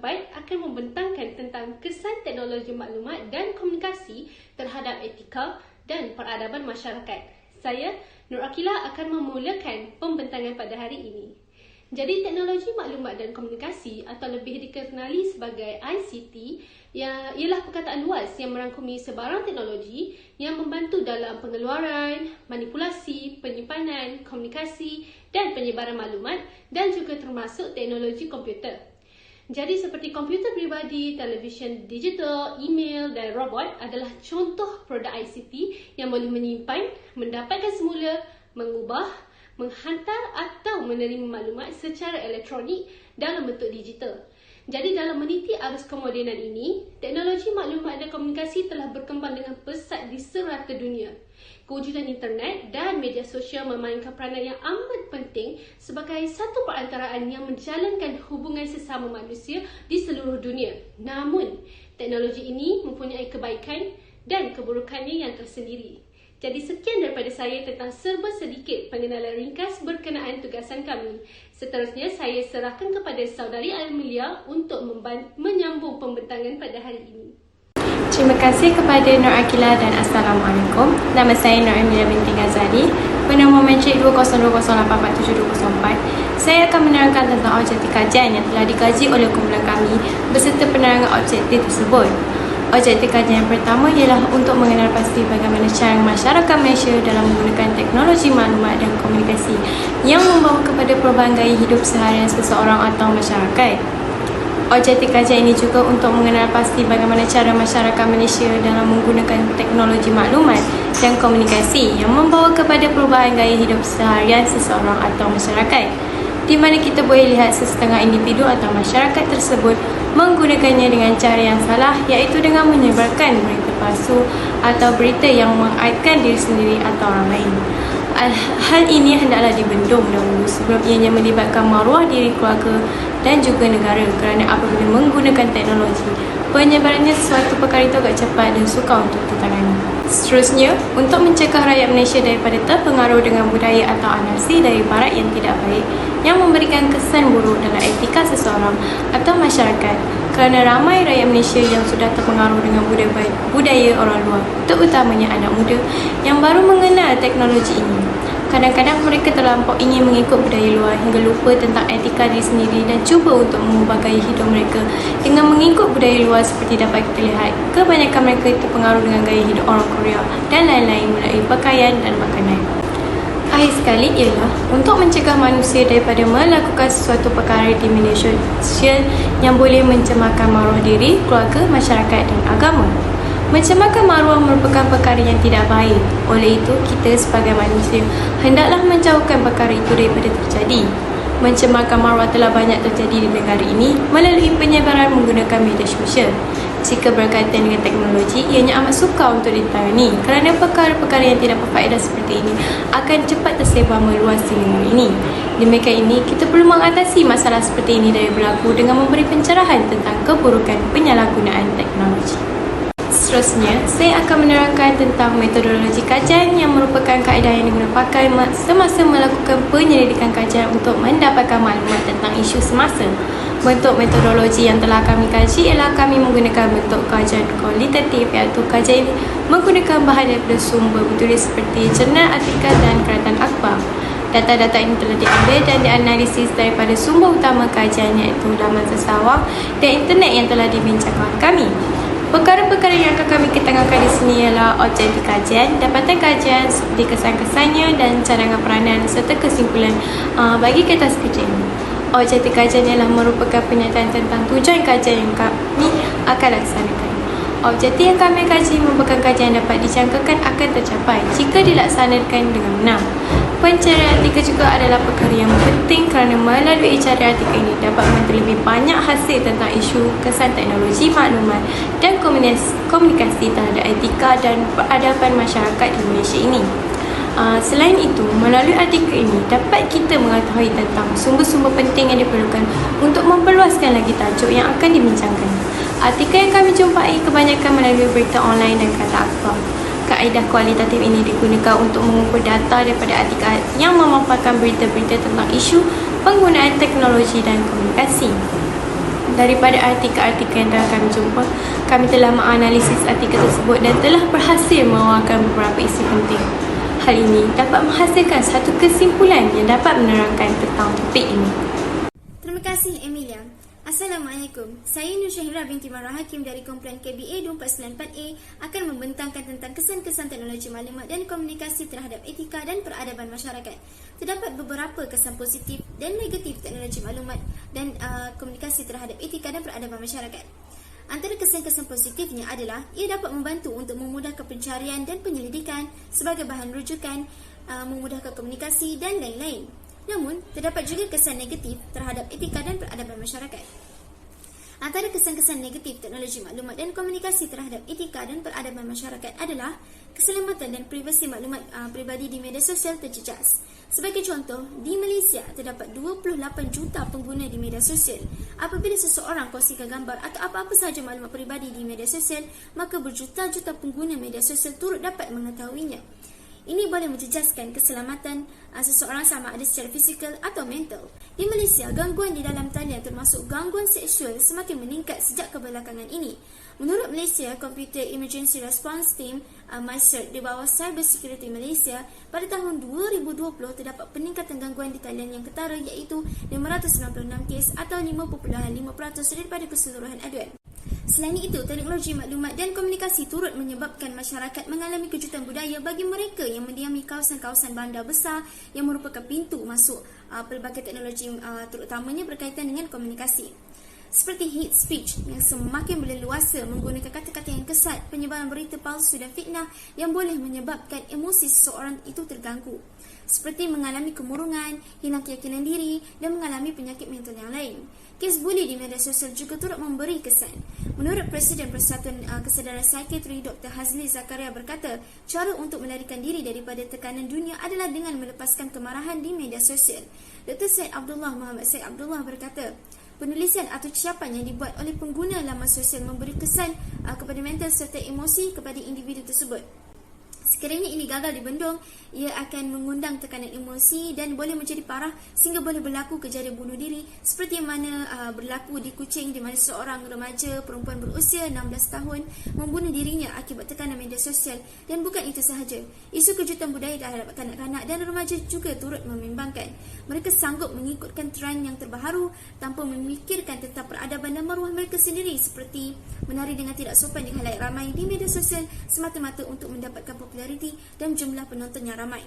2024 akan membentangkan tentang kesan teknologi maklumat dan komunikasi terhadap etika dan peradaban masyarakat. Saya, Nur Akila, akan memulakan pembentangan pada hari ini. Jadi, teknologi maklumat dan komunikasi atau lebih dikenali sebagai ICT ialah perkataan luas yang merangkumi sebarang teknologi yang membantu dalam pengeluaran, manipulasi, penyimpanan, komunikasi dan penyebaran maklumat dan juga termasuk teknologi komputer. Jadi seperti komputer pribadi, televisyen digital, email dan robot adalah contoh produk ICT yang boleh menyimpan, mendapatkan semula, mengubah, menghantar atau menerima maklumat secara elektronik dalam bentuk digital. Jadi dalam meniti arus kemodenan ini, teknologi maklumat dan komunikasi telah berkembang dengan pesat di serata dunia. Kewujudan internet dan media sosial memainkan peranan yang amat penting sebagai satu perantaraan yang menjalankan hubungan sesama manusia di seluruh dunia. Namun, teknologi ini mempunyai kebaikan dan keburukannya yang tersendiri. Jadi sekian daripada saya tentang serba sedikit pengenalan ringkas berkenaan tugasan kami. Seterusnya saya serahkan kepada saudari Amelia untuk menyambung pembentangan pada hari ini. Terima kasih kepada Nur Akila dan Assalamualaikum. Nama saya Nur Amelia binti Ghazali, Penemu Metrik 20084724. Saya akan menerangkan tentang objektif kajian yang telah dikaji oleh kumpulan kami beserta penerangan objektif tersebut. Objektif kajian yang pertama ialah untuk mengenal pasti bagaimana cara masyarakat Malaysia dalam menggunakan teknologi maklumat dan komunikasi yang membawa kepada perubahan gaya hidup seharian seseorang atau masyarakat. Objektif kajian ini juga untuk mengenal pasti bagaimana cara masyarakat Malaysia dalam menggunakan teknologi maklumat dan komunikasi yang membawa kepada perubahan gaya hidup seharian seseorang atau masyarakat, di mana kita boleh lihat sesetengah individu atau masyarakat tersebut menggunakannya dengan cara yang salah, iaitu dengan menyebarkan berita palsu atau berita yang mengaibkan diri sendiri atau orang lain. Hal ini hendaklah dibendung dahulu sebelum ianya melibatkan maruah diri keluarga dan juga negara, kerana apabila menggunakan teknologi, penyebarannya sesuatu perkara itu agak cepat dan sukar untuk ditangani. Seterusnya, untuk mencegah rakyat Malaysia daripada terpengaruh dengan budaya atau anarasi dari barat yang tidak baik yang memberikan kesan buruk dalam etika seseorang atau masyarakat, kerana ramai rakyat Malaysia yang sudah terpengaruh dengan budaya orang luar, terutamanya anak muda yang baru mengenal teknologi ini. Kadang-kadang mereka terlampau ingin mengikut budaya luar hingga lupa tentang etika diri sendiri dan cuba untuk mengubah gaya hidup mereka dengan mengikut budaya luar. Seperti dapat kita lihat, kebanyakan mereka terpengaruh dengan gaya hidup orang Korea dan lain-lain melalui pakaian dan makanan. Akhir sekali ialah untuk mencegah manusia daripada melakukan sesuatu perkara di media sosial yang boleh mencemarkan maruah diri, keluarga, masyarakat dan agama. Mencemarkan maruah merupakan perkara yang tidak baik. Oleh itu, kita sebagai manusia hendaklah menjauhkan perkara itu daripada terjadi. Mencemarkan maruah telah banyak terjadi di negara ini melalui penyebaran menggunakan media sosial. Jika berkaitan dengan teknologi, ianya amat sukar untuk ditangani kerana perkara-perkara yang tidak berfaedah seperti ini akan cepat tersebar meluas di negara ini. Demikian ini, kita perlu mengatasi masalah seperti ini dari berlaku dengan memberi pencerahan tentang keburukan penyalahgunaan teknologi. Seterusnya, saya akan menerangkan tentang metodologi kajian yang merupakan kaedah yang digunakan semasa melakukan penyelidikan kajian untuk mendapatkan maklumat tentang isu semasa. Bentuk metodologi yang telah kami kaji ialah kami menggunakan bentuk kajian kualitatif, iaitu kajian ini menggunakan bahan daripada sumber bertulis seperti jurnal, artikel dan keratan akhbar. Data-data ini telah diambil dan dianalisis daripada sumber utama kajian, iaitu laman sesawang dan internet yang telah dibincangkan kami. Perkara-perkara yang akan kami ketengahkan di sini ialah objektif kajian, dapatan kajian seperti kesan-kesannya dan cadangan peranan serta kesimpulan bagi kertas kajian ini. Objektif kajian ialah merupakan pernyataan tentang tujuan kajian yang kami akan laksanakan. Objektif yang kami kaji merupakan kajian yang dapat dijangkakan akan tercapai jika dilaksanakan dengan benar. Pencarian artikel juga adalah perkara yang penting kerana melalui cari artikel ini dapat memberi lebih banyak hasil tentang isu kesan teknologi maklumat dan komunikasi terhadap etika dan peradaban masyarakat di Malaysia ini. Selain itu, melalui artikel ini dapat kita mengetahui tentang sumber-sumber penting yang diperlukan untuk memperluaskan lagi tajuk yang akan dibincangkan. Artikel yang kami jumpai kebanyakan melalui berita online dan kata akhbar. Kaedah kualitatif ini digunakan untuk mengumpul data daripada artikel yang memaparkan berita-berita tentang isu penggunaan teknologi dan komunikasi. Daripada artikel-artikel yang telah kami jumpa, kami telah menganalisis artikel tersebut dan telah berhasil mengeluarkan beberapa isu penting. Hal ini dapat menghasilkan satu kesimpulan yang dapat menerangkan tentang topik ini. Terima kasih Emilia. Assalamualaikum. Saya Nur Syahira binti Marah Hakim dari kumpulan KBA 294A akan membentangkan tentang kesan-kesan teknologi maklumat dan komunikasi terhadap etika dan peradaban masyarakat. Terdapat beberapa kesan positif dan negatif teknologi maklumat dan komunikasi terhadap etika dan peradaban masyarakat. Antara kesan-kesan positifnya adalah ia dapat membantu untuk memudahkan pencarian dan penyelidikan sebagai bahan rujukan, memudahkan komunikasi dan lain-lain. Namun, terdapat juga kesan negatif terhadap etika dan peradaban masyarakat. Antara kesan-kesan negatif teknologi maklumat dan komunikasi terhadap etika dan peradaban masyarakat adalah keselamatan dan privasi maklumat peribadi di media sosial terjejas. Sebagai contoh, di Malaysia terdapat 28 juta pengguna di media sosial. Apabila seseorang kongsikan gambar atau apa-apa sahaja maklumat peribadi di media sosial, maka berjuta-juta pengguna media sosial turut dapat mengetahuinya. Ini boleh menjejaskan keselamatan seseorang sama ada secara fizikal atau mental. Di Malaysia, gangguan di dalam talian termasuk gangguan seksual semakin meningkat sejak kebelakangan ini. Menurut Malaysia Computer Emergency Response Team MyCERT di bawah Cyber Security Malaysia, pada tahun 2020 terdapat peningkatan gangguan di talian yang ketara iaitu 596 kes atau 5.5% daripada keseluruhan aduan. Selain itu, teknologi maklumat dan komunikasi turut menyebabkan masyarakat mengalami kejutan budaya bagi mereka yang mendiami kawasan-kawasan bandar besar yang merupakan pintu masuk pelbagai teknologi terutamanya berkaitan dengan komunikasi. Seperti hate speech yang semakin berleluasa menggunakan kata-kata yang kesat, penyebaran berita palsu dan fitnah yang boleh menyebabkan emosi seseorang itu terganggu. Seperti mengalami kemurungan, hilang keyakinan diri dan mengalami penyakit mental yang lain. Kes buli di media sosial juga turut memberi kesan. Menurut Presiden Persatuan Kesedaran Psikiatri Dr. Hazli Zakaria berkata, cara untuk melarikan diri daripada tekanan dunia adalah dengan melepaskan kemarahan di media sosial. Dr. Syed Abdullah Muhammad Syed Abdullah berkata, penulisan atau ucapan yang dibuat oleh pengguna laman sosial memberi kesan kepada mental serta emosi kepada individu tersebut. Sekiranya ini gagal dibendung, ia akan mengundang tekanan emosi dan boleh menjadi parah sehingga boleh berlaku kejadian bunuh diri seperti yang mana berlaku di Kuching di mana seorang remaja perempuan berusia 16 tahun membunuh dirinya akibat tekanan media sosial. Dan bukan itu sahaja, isu kejutan budaya terhadap kanak-kanak dan remaja juga turut membimbangkan. Mereka sanggup mengikutkan trend yang terbaru tanpa memikirkan tentang peradaban dan maruah mereka sendiri, seperti menari dengan tidak sopan di khalayak ramai di media sosial semata-mata untuk mendapatkan populariti dan jumlah penonton yang ramai.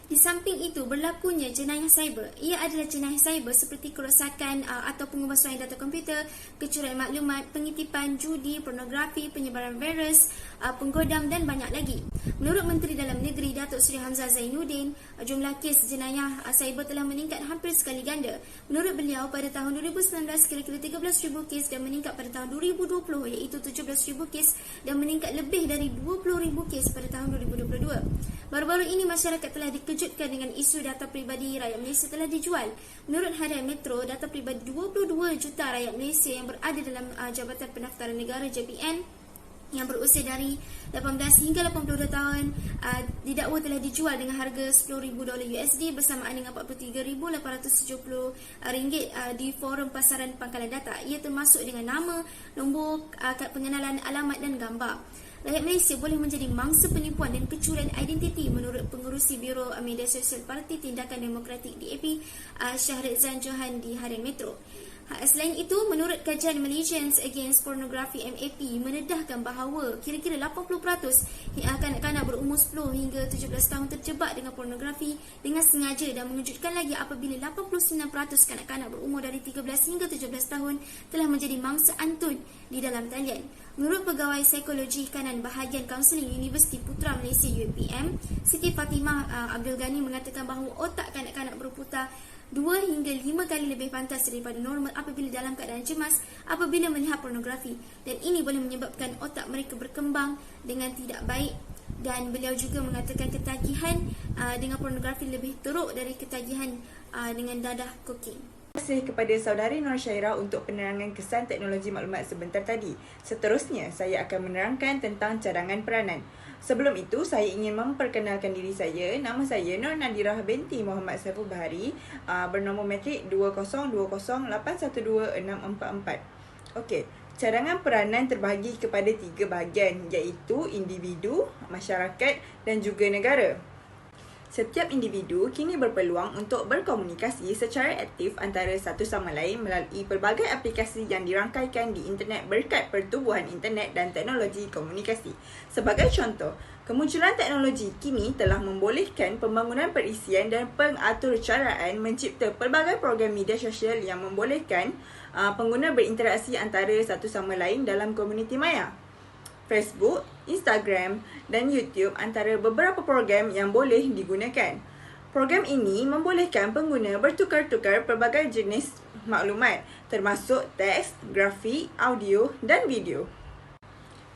Di samping itu, berlakunya jenayah cyber. Ia adalah jenayah cyber seperti kerosakan atau pengubahsuaian data komputer, kecurian maklumat, pengitipan, judi, pornografi, penyebaran virus, penggodam dan banyak lagi. Menurut Menteri Dalam Negeri Datuk Seri Hamzah Zainuddin, jumlah kes jenayah cyber telah meningkat hampir sekali ganda. Menurut beliau, pada tahun 2019 kira-kira 13,000 kes dan meningkat pada tahun 2020 iaitu 17,000 kes dan meningkat lebih dari 20,000 kes pada tahun 2022. Baru-baru ini masyarakat telah dikejutkan dengan isu data peribadi rakyat Malaysia telah dijual. Menurut Harian Metro, data peribadi 22 juta rakyat Malaysia yang berada dalam Jabatan Pendaftaran Negara JPN yang berusia dari 18 hingga 82 tahun didakwa telah dijual dengan harga $10,000 USD bersamaan dengan RM43,870 di forum pasaran pangkalan data. Ia termasuk dengan nama, nombor, kad pengenalan, alamat dan gambar. Rakyat Malaysia boleh menjadi mangsa penipuan dan kecurian identiti menurut Pengerusi Biro Media Sosial Parti Tindakan Demokratik DAP Syahrizan Johan di Harian Metro. Selain itu, menurut kajian Malaysians Against Pornography MAP mendedahkan bahawa kira-kira 80% kanak-kanak berumur 10 hingga 17 tahun terjebak dengan pornografi dengan sengaja, dan mengejutkan lagi apabila 89% kanak-kanak berumur dari 13 hingga 17 tahun telah menjadi mangsa antun di dalam talian. Menurut Pegawai Psikologi Kanan Bahagian Kaunseling Universiti Putra Malaysia UPM, Siti Fatimah Abdul Ghani mengatakan bahawa otak kanak-kanak berputar 2 hingga 5 kali lebih pantas daripada normal apabila dalam keadaan cemas apabila melihat pornografi, dan ini boleh menyebabkan otak mereka berkembang dengan tidak baik. Dan beliau juga mengatakan ketagihan dengan pornografi lebih teruk dari ketagihan dengan dadah kokain. Terima kasih kepada saudari Nur Syairah untuk penerangan kesan teknologi maklumat sebentar tadi. Seterusnya, saya akan menerangkan tentang cadangan peranan. Sebelum itu, saya ingin memperkenalkan diri saya. Nama saya Nur Nadirah binti Muhammad Saiful Bahari, bernombor metrik 2020812644. Okey, cadangan peranan terbahagi kepada 3 bahagian, iaitu individu, masyarakat dan juga negara. Setiap individu kini berpeluang untuk berkomunikasi secara aktif antara satu sama lain melalui pelbagai aplikasi yang dirangkaikan di internet berkat pertubuhan internet dan teknologi komunikasi. Sebagai contoh, kemunculan teknologi kini telah membolehkan pembangunan perisian dan pengaturcaraan mencipta pelbagai program media sosial yang membolehkan pengguna berinteraksi antara satu sama lain dalam komuniti maya. Facebook, Instagram dan YouTube antara beberapa program yang boleh digunakan. Program ini membolehkan pengguna bertukar-tukar pelbagai jenis maklumat termasuk teks, grafik, audio dan video.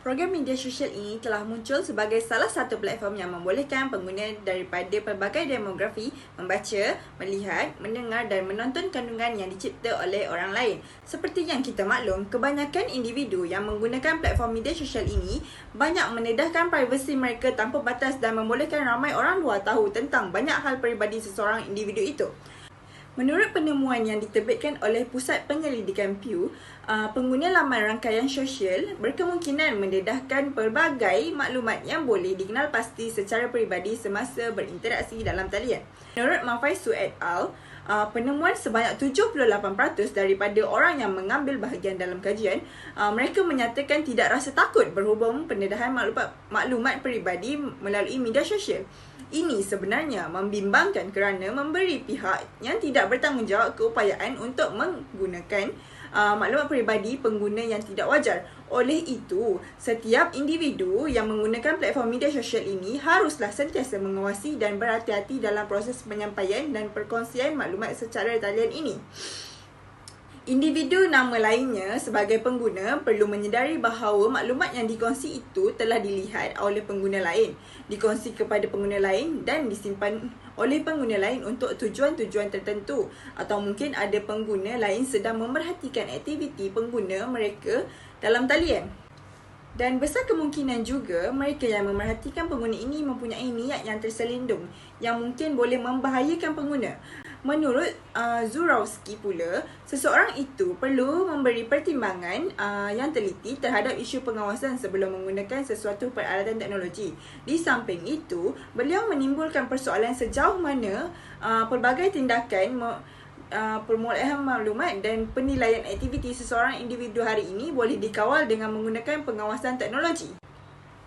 Program media sosial ini telah muncul sebagai salah satu platform yang membolehkan pengguna daripada pelbagai demografi membaca, melihat, mendengar dan menonton kandungan yang dicipta oleh orang lain. Seperti yang kita maklum, kebanyakan individu yang menggunakan platform media sosial ini banyak mendedahkan privasi mereka tanpa batas dan membolehkan ramai orang luar tahu tentang banyak hal peribadi seseorang individu itu. Menurut penemuan yang diterbitkan oleh Pusat Penyelidikan Pew, pengguna laman rangkaian sosial berkemungkinan mendedahkan pelbagai maklumat yang boleh dikenal pasti secara peribadi semasa berinteraksi dalam talian. Menurut Mafai Su et al., penemuan sebanyak 78% daripada orang yang mengambil bahagian dalam kajian, mereka menyatakan tidak rasa takut berhubung pendedahan maklumat peribadi melalui media sosial. Ini sebenarnya membimbangkan kerana memberi pihak yang tidak bertanggungjawab keupayaan untuk menggunakan maklumat peribadi pengguna yang tidak wajar. Oleh itu, setiap individu yang menggunakan platform media sosial ini haruslah sentiasa mengawasi dan berhati-hati dalam proses penyampaian dan perkongsian maklumat secara talian ini. Individu nama lainnya sebagai pengguna perlu menyedari bahawa maklumat yang dikongsi itu telah dilihat oleh pengguna lain, dikongsi kepada pengguna lain dan disimpan oleh pengguna lain untuk tujuan-tujuan tertentu, atau mungkin ada pengguna lain sedang memerhatikan aktiviti pengguna mereka dalam talian. Dan besar kemungkinan juga mereka yang memerhatikan pengguna ini mempunyai niat yang terselindung yang mungkin boleh membahayakan pengguna. Menurut Zurowski pula, seseorang itu perlu memberi pertimbangan yang teliti terhadap isu pengawasan sebelum menggunakan sesuatu peralatan teknologi. Di samping itu, beliau menimbulkan persoalan sejauh mana pelbagai tindakan permulaan maklumat dan penilaian aktiviti seseorang individu hari ini boleh dikawal dengan menggunakan pengawasan teknologi.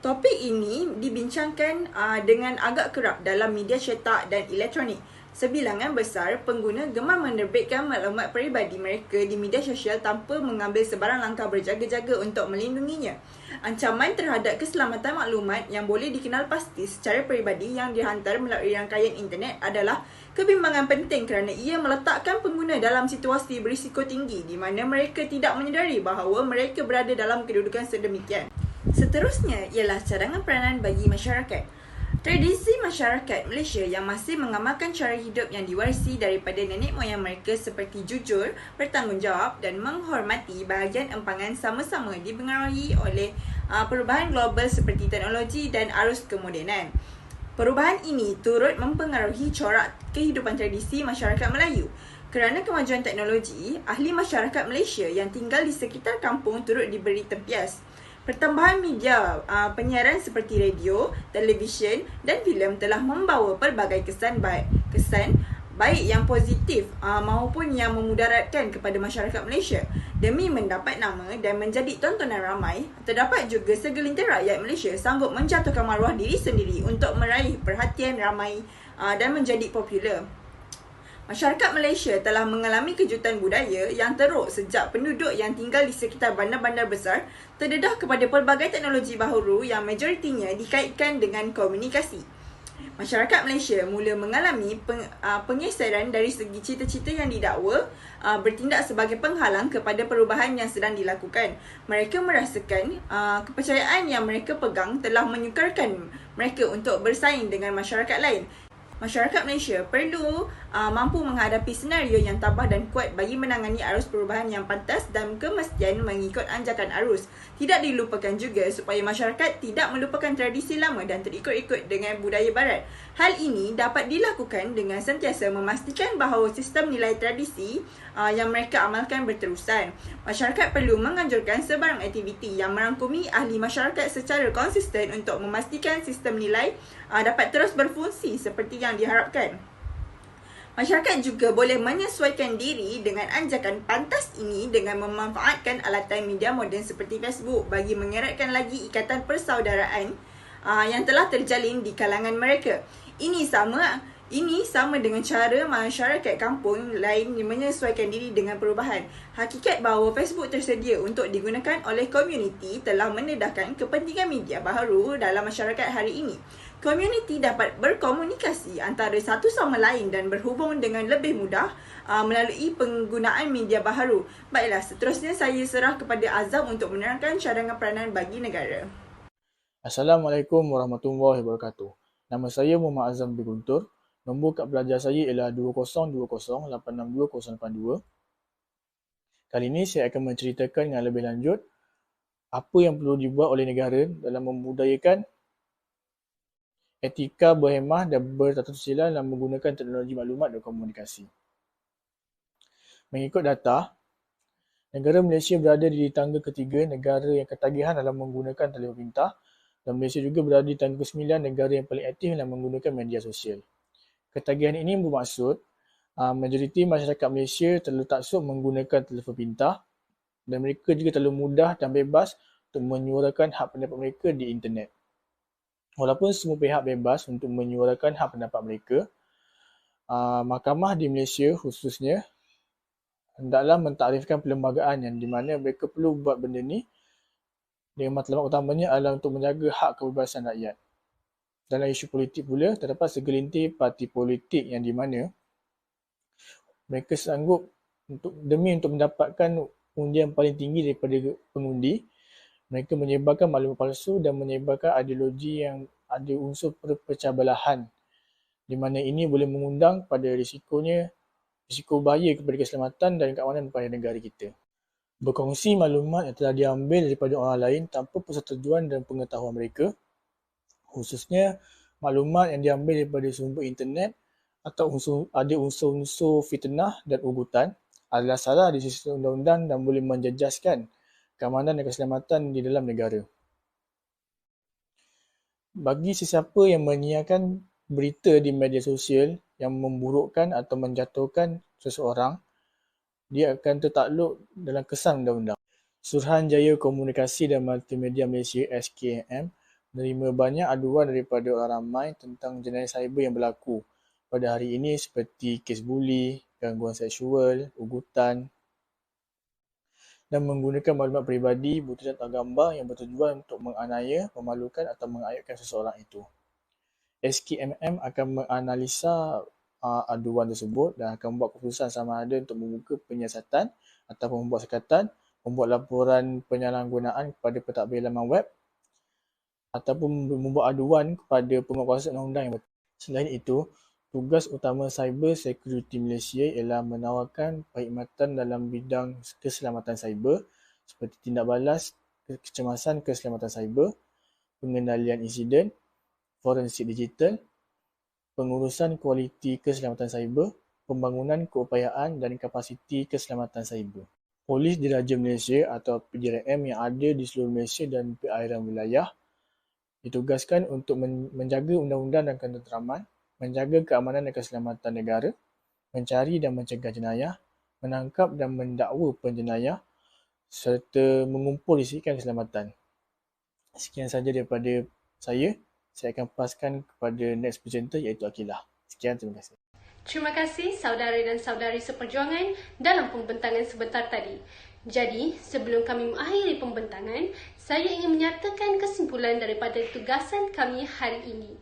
Topik ini dibincangkan dengan agak kerap dalam media cetak dan elektronik. Sebilangan besar pengguna gemar menerbitkan maklumat peribadi mereka di media sosial tanpa mengambil sebarang langkah berjaga-jaga untuk melindunginya. Ancaman terhadap keselamatan maklumat yang boleh dikenal pasti secara peribadi yang dihantar melalui rangkaian internet adalah kebimbangan penting kerana ia meletakkan pengguna dalam situasi berisiko tinggi di mana mereka tidak menyedari bahawa mereka berada dalam kedudukan sedemikian. Seterusnya ialah cadangan peranan bagi masyarakat. Tradisi masyarakat Malaysia yang masih mengamalkan cara hidup yang diwarisi daripada nenek moyang mereka seperti jujur, bertanggungjawab dan menghormati bahagian empangan sama-sama dipengaruhi oleh perubahan global seperti teknologi dan arus kemodenan. Perubahan ini turut mempengaruhi corak kehidupan tradisi masyarakat Melayu. Kerana kemajuan teknologi, ahli masyarakat Malaysia yang tinggal di sekitar kampung turut diberi tempias. Pertambahan media penyiaran seperti radio, televisyen dan filem telah membawa pelbagai kesan baik yang positif maupun yang memudaratkan kepada masyarakat Malaysia. Demi mendapat nama dan menjadi tontonan ramai, terdapat juga segelintir rakyat Malaysia sanggup menjatuhkan maruah diri sendiri untuk meraih perhatian ramai dan menjadi popular. Masyarakat Malaysia telah mengalami kejutan budaya yang teruk sejak penduduk yang tinggal di sekitar bandar-bandar besar terdedah kepada pelbagai teknologi baharu yang majoritinya dikaitkan dengan komunikasi. Masyarakat Malaysia mula mengalami pengesaran dari segi cita-cita yang didakwa bertindak sebagai penghalang kepada perubahan yang sedang dilakukan. Mereka merasakan kepercayaan yang mereka pegang telah menyukarkan mereka untuk bersaing dengan masyarakat lain. Masyarakat Malaysia perlu mampu menghadapi senario yang tabah dan kuat bagi menangani arus perubahan yang pantas dan kemestian mengikut anjakan arus. Tidak dilupakan juga supaya masyarakat tidak melupakan tradisi lama dan terikut-ikut dengan budaya barat. Hal ini dapat dilakukan dengan sentiasa memastikan bahawa sistem nilai tradisi yang mereka amalkan berterusan. Masyarakat perlu menganjurkan sebarang aktiviti yang merangkumi ahli masyarakat secara konsisten untuk memastikan sistem nilai dapat terus berfungsi seperti yang diharapkan. Masyarakat juga boleh menyesuaikan diri dengan anjakan pantas ini dengan memanfaatkan alatan media moden seperti Facebook bagi mengeratkan lagi ikatan persaudaraan yang telah terjalin di kalangan mereka. Ini sama dengan cara masyarakat kampung lain menyesuaikan diri dengan perubahan. Hakikat bahawa Facebook tersedia untuk digunakan oleh komuniti telah mendedahkan kepentingan media baharu dalam masyarakat hari ini. Komuniti dapat berkomunikasi antara satu sama lain dan berhubung dengan lebih mudah melalui penggunaan media baharu. Baiklah, seterusnya saya serah kepada Azam untuk menerangkan cadangan peranan bagi negara. Assalamualaikum warahmatullahi wabarakatuh. Nama saya Muhammad Azam bin Guntur. Nombor kad pelajar saya ialah 2020862082. Kali ini saya akan menceritakan dengan lebih lanjut apa yang perlu dibuat oleh negara dalam membudayakan etika berhemah dan bertatasusila dalam menggunakan teknologi maklumat dan komunikasi. Mengikut data, negara Malaysia berada di tangga ketiga negara yang ketagihan dalam menggunakan telefon pintar, dan Malaysia juga berada di tangga ke-9 negara yang paling aktif dalam menggunakan media sosial. Ketagihan ini bermaksud majoriti masyarakat Malaysia terlalu taksub menggunakan telefon pintar dan mereka juga terlalu mudah dan bebas untuk menyuarakan hak pendapat mereka di internet. Walaupun semua pihak bebas untuk menyuarakan hak pendapat mereka, mahkamah di Malaysia khususnya hendaklah mentakdirkan perlembagaan yang di mana mereka perlu buat benda ni dengan matlamat utamanya adalah untuk menjaga hak kebebasan rakyat. Dalam isu politik pula, terdapat segelintir parti politik yang di mana mereka sanggup demi untuk mendapatkan undian paling tinggi daripada pengundi, mereka menyebarkan maklumat palsu dan menyebarkan ideologi yang ada unsur perpecah belahan, di mana ini boleh mengundang pada risiko bahaya kepada keselamatan dan keamanan pada negara kita. Berkongsi maklumat yang telah diambil daripada orang lain tanpa persetujuan dan pengetahuan mereka, khususnya maklumat yang diambil daripada sumber internet atau ada unsur-unsur fitnah dan ugutan, adalah salah di sisi undang-undang dan boleh menjejaskan keamanan dan keselamatan di dalam negara. Bagi sesiapa yang menyiarkan berita di media sosial yang memburukkan atau menjatuhkan seseorang, dia akan tertakluk dalam kesan undang-undang. Suruhanjaya Komunikasi dan Multimedia Malaysia SKM menerima banyak aduan daripada orang ramai tentang jenayah cyber yang berlaku pada hari ini seperti kes buli, gangguan seksual, ugutan, dan menggunakan maklumat peribadi, butiran atau gambar yang bertujuan untuk menganiaya, memalukan atau mengayatkan seseorang itu. SKMM akan menganalisa aduan tersebut dan akan membuat keputusan sama ada untuk membuka penyiasatan ataupun membuat sekatan, membuat laporan penyalahgunaan kepada pentadbir laman web ataupun membuat aduan kepada penguatkuasa undang-undang yang betul. Selain itu, tugas utama Cyber Security Malaysia ialah menawarkan perkhidmatan dalam bidang keselamatan cyber seperti tindak balas kecemasan keselamatan cyber, pengendalian insiden, forensik digital, pengurusan kualiti keselamatan cyber, pembangunan keupayaan dan kapasiti keselamatan cyber. Polis Diraja Malaysia atau PDRM yang ada di seluruh Malaysia dan perairan wilayah ditugaskan untuk menjaga undang-undang dan ketenteraman, menjaga keamanan dan keselamatan negara, mencari dan mencegah jenayah, menangkap dan mendakwa penjenayah, serta mengumpul risikan keselamatan. Sekian sahaja daripada saya. Saya akan paskan kepada next presenter iaitu Akilah. Sekian, terima kasih. Terima kasih saudara dan saudari seperjuangan dalam pembentangan sebentar tadi. Jadi, sebelum kami mengakhiri pembentangan, saya ingin menyatakan kesimpulan daripada tugasan kami hari ini.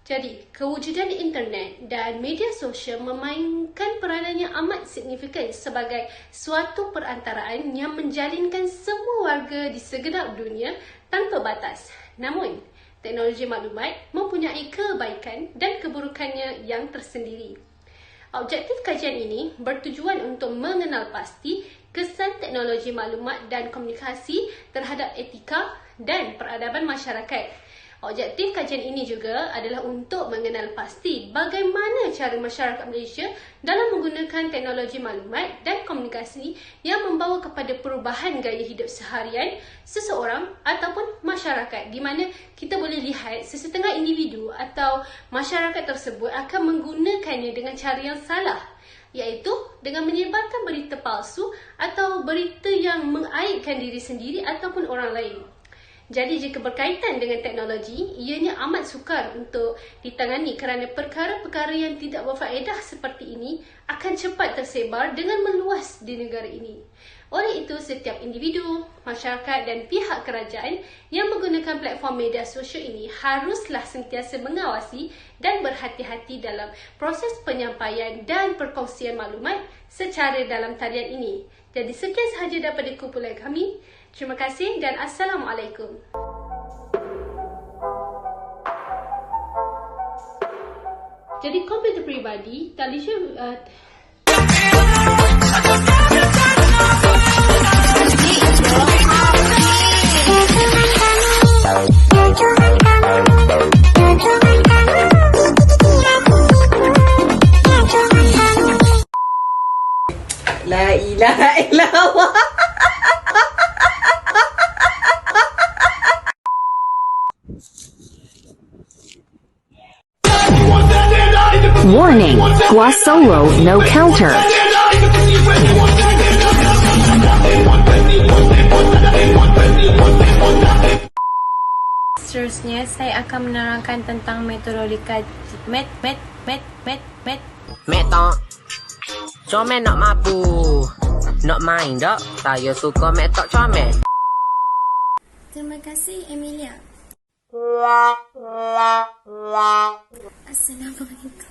Jadi, kewujudan internet dan media sosial memainkan peranan yang amat signifikan sebagai suatu perantaraan yang menjalinkan semua warga di segenap dunia tanpa batas. Namun, teknologi maklumat mempunyai kebaikan dan keburukannya yang tersendiri. Objektif kajian ini bertujuan untuk mengenal pasti kesan teknologi maklumat dan komunikasi terhadap etika dan peradaban masyarakat. Objektif kajian ini juga adalah untuk mengenal pasti bagaimana cara masyarakat Malaysia dalam menggunakan teknologi maklumat dan komunikasi yang membawa kepada perubahan gaya hidup seharian seseorang ataupun masyarakat, di mana kita boleh lihat sesetengah individu atau masyarakat tersebut akan menggunakannya dengan cara yang salah, iaitu dengan menyebarkan berita palsu atau berita yang mengaibkan diri sendiri ataupun orang lain. Jadi jika berkaitan dengan teknologi, ianya amat sukar untuk ditangani kerana perkara-perkara yang tidak berfaedah seperti ini akan cepat tersebar dengan meluas di negara ini. Oleh itu, setiap individu, masyarakat dan pihak kerajaan yang menggunakan platform media sosial ini haruslah sentiasa mengawasi dan berhati-hati dalam proses penyampaian dan perkongsian maklumat secara dalam talian ini. Jadi sekian sahaja daripada kumpulan kami. Terima kasih dan Assalamualaikum. Jadi komputer peribadi, telefon La ilaha illallah. Warning, Gua Solo, no counter. Seterusnya, saya akan menerangkan tentang metodologi Metok comel nak mampu. Nak main tak? Saya suka metok comel. Terima kasih, Emilia. Assalamualaikum.